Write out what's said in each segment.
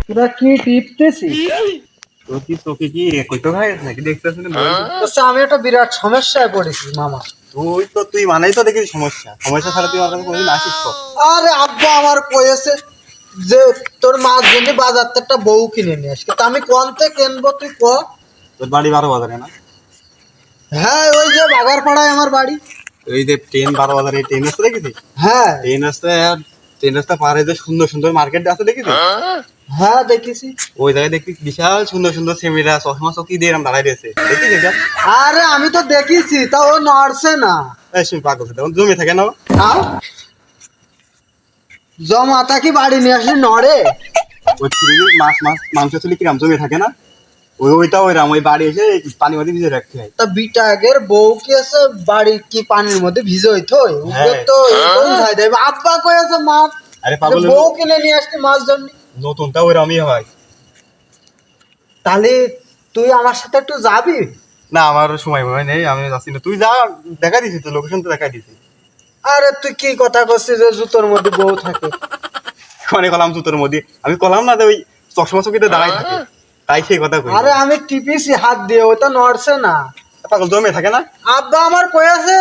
তোরা কি টিপতেছিস? তো কি তোকে কি কইতো ভাই নাকি দেখতেছ না? আচ্ছা, আমি একটা বিরাট সমস্যায় পড়েছি মামা। তুই মানেই তো দেখি সমস্যা সমস্যা ছাড়া তুই আমার কাছে কোনোদিন আসিস তো? আরে আব্বা আমার কয়েছে যে তোর মার জন্য বাজার থেকে একটা বউ কিনে নিয়ে আসবে, তা আমি কোনতে কিনবো তুই ক? তোর বাড়ি 12 বাজারে না? হ্যাঁ, ওই যে বাগারপাড়ায় আমার বাড়ি। ওই যে 10-12 বাজারে ট্রেন আসতে দেখেছিস? হ্যাঁ ট্রেন রাস্তা পারে যে সুন্দর সুন্দর মার্কেট আছে দেখেছিস? হ্যাঁ দেখেছি। ওই জায়গায় দেখবি বিশাল সুন্দর সুন্দর সেমিরা চশমা চকি দিয়ে এরকম দাঁড়াই রয়েছে, দেখিস এটা? আরে আমি তো দেখেছি, তা ও নড়ছে না। এই শুন পাগল তখন জমে থাকে না ও? তাও জমাতা কি বাড়ি নিয়ে আসলে নড়ে? ওই ফ্রিজে মাছ মাছ মাংস চুলি কিরাম জমে থাকে না, ওইটা ওইরাম ওই বাড়ি এসে পানি মধ্যে ভিজে রাখতে হয়। তা বিটাগের বউ কি আছে বাড়ি কি পানির মধ্যে ভিজে হইতো? হ্যাঁ। তো এরকম ছাই দেবে। আব্বা কয়েছে মাছ আরে যে পাগল, বউ কিনে নিয়ে আসতে মাছ জন্য। নতুনটা ওইরকমই হয়। তাহলে তুই আমার সাথে একটু যাবি? না আমার সময় মনে নেই, আমি যাচ্ছি না, তুই যা, দেখা দিছি তো, লোকেশন তো দেখা দিছি। আরে তুই কি কথা করছিস যে জুতোর মধ্যে বউ থাকে? মানে কলাম জুতোর মধ্যে, আমি কলাম না যে ওই চশমা চকিতে দাঁড়াই থাকে, তাই সেই কথা কই। আরে আমি টিপিছি হাত দিয়ে, ওটা নড়ছে না। পাগল জমে থাকে না? আব্বা আমার কয়েছে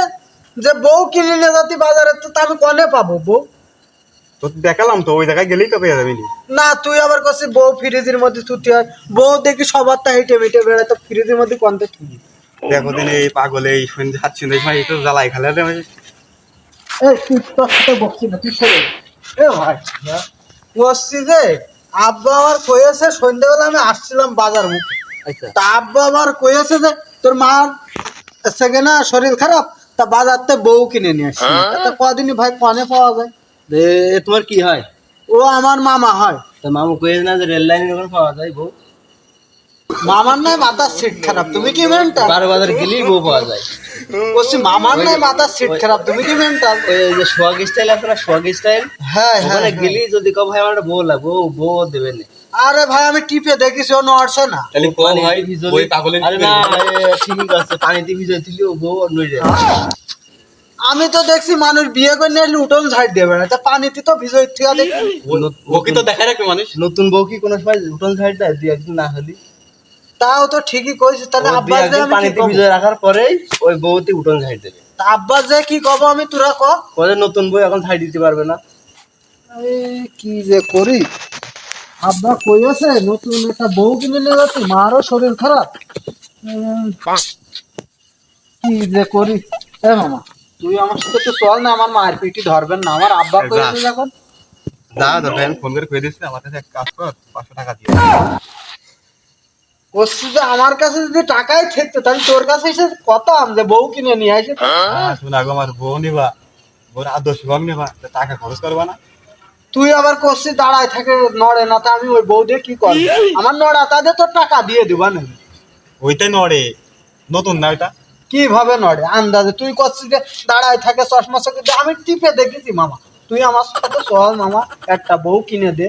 যে বউ কিনে নিয়ে যাতি বাজারে, তো তা আমি কনে পাবো বউ? তো দেখালাম তো, ওই জায়গায় গেলেই তো পেয়ে যাবি। না, তুই আবার করছিস বউ ফ্রিজের মধ্যে থুতি হয়। বউ দেখি সবার তা হেঁটে মেটে বেড়ায়, তো ফ্রিজের মধ্যে কনতে থুই? দেখো দিন এই পাগল এই শুনতে হাঁটছি এই সময় একটু জ্বালাই খালে রে আমি। এই তুই তোর সাথে বকছি না, তুই সরে। এ ভাই বসছি যে আব্বা আমার কয়েছে সন্ধ্যেবেলা আমি আসছিলাম বাজার মুখে। আচ্ছা তা আব্বা আমার কয়েছে যে তোর মার সেকে না শরীর খারাপ, তা বাজারতে বউ কিনে নিয়ে আসছি। তা কদিনই ভাই কনে পাওয়া যায়? তোমার কি হয়? ও আমার মামা হয়। তা মামু কইছে না যে রেল লাইনের ওখানে পাওয়া যায় বউ? মামার নাই মাথার সিট খারাপ, তুমি কি মেন্টাল? 12 বাজার গেলেই বউ পাওয়া যায়। বলছি মামার নাই মাথার সিট খারাপ, তুমি কি মেন্টাল? ওই যে সোহাগ স্টাইল আছে না, সোহাগ স্টাইল, হ্যাঁ হ্যাঁ ওখানে হ্যাঁ। গেলেই যদি কও ভাই আমার একটা বউ লাগে, বউ দেবে না। আরে ভাই আমি টিপে দেখেছি, ও নড়ছে না। তাহলে কো ভাই পানিতে ভিজলে- ওই পাগলের আরে না, ঠিক আছে, পানিতে ভিজে দিলেও বউ নই যায়। আমি তো দেখছি মানুষ বিয়ে করে নিয়ে আসলে উঠোন ঝাড় দিয়ে বেড়ায়, তা পানিতে তো ভিজে ঠিক দেখি। ওকে তো দেখা রাখবে মানুষ। নতুন বউ কি কোনো সময় উঠোন সাইড দেয়? দুই একদিন না হলি তাও তো ঠিকই কইছিস, তাহলে ও দুই আব্বাস যে একদিন আমি কি পানিতে কব? ভিজে রাখার পরেই ওই বউতে উঠোন সাইড দেবে। তা আব্বাস যে কি কব আমি, তোরা ক। ওদের নতুন বউ এখন সাইড দিতে পারবে না। কি যে করি, আব্বা কইছে নতুন একটা বউ কিনে নিয়ে যাচ্ছি, মারও শরীর খারাপ। কি যে করি। এ মামা, তুই আমার সাথে একটু চল না, আমার মায়ের পিটি ধরবেন না, আমার আব্বা কইছে যখন। যা ধরবে আমি ফোন করে কয়ে দিচ্ছি, আমার কাছে এক কাজ কর, 500 টাকা দিয়ে। বলছি যে আমার কাছে যদি টাকাই থাকতো তাহলে তোর কাছে এসে কত যে বউ কিনে নিয়ে আসে। শুন আগে আমার বউ নিবা, ওর আদর্শ ভাব নিবা, তা টাকা খরচ করবা না? তুই আবার করছিস দাঁড়ায় থাকে নড়ে না, তা আমি ওই বউ দিয়ে কি করবো? আমার নড়া তাদের তোর টাকা দিয়ে দিবা না। ওইটাই নড়ে, নতুন না ওইটা। কিভাবে নড়ে আন্দাজে? তুই করছিস যে দাঁড়ায় থাকে চশমা চোখে দিয়ে, আমি টিপে দেখেছি মামা। তুই আমার সাথে চল মামা, একটা বউ কিনে দে।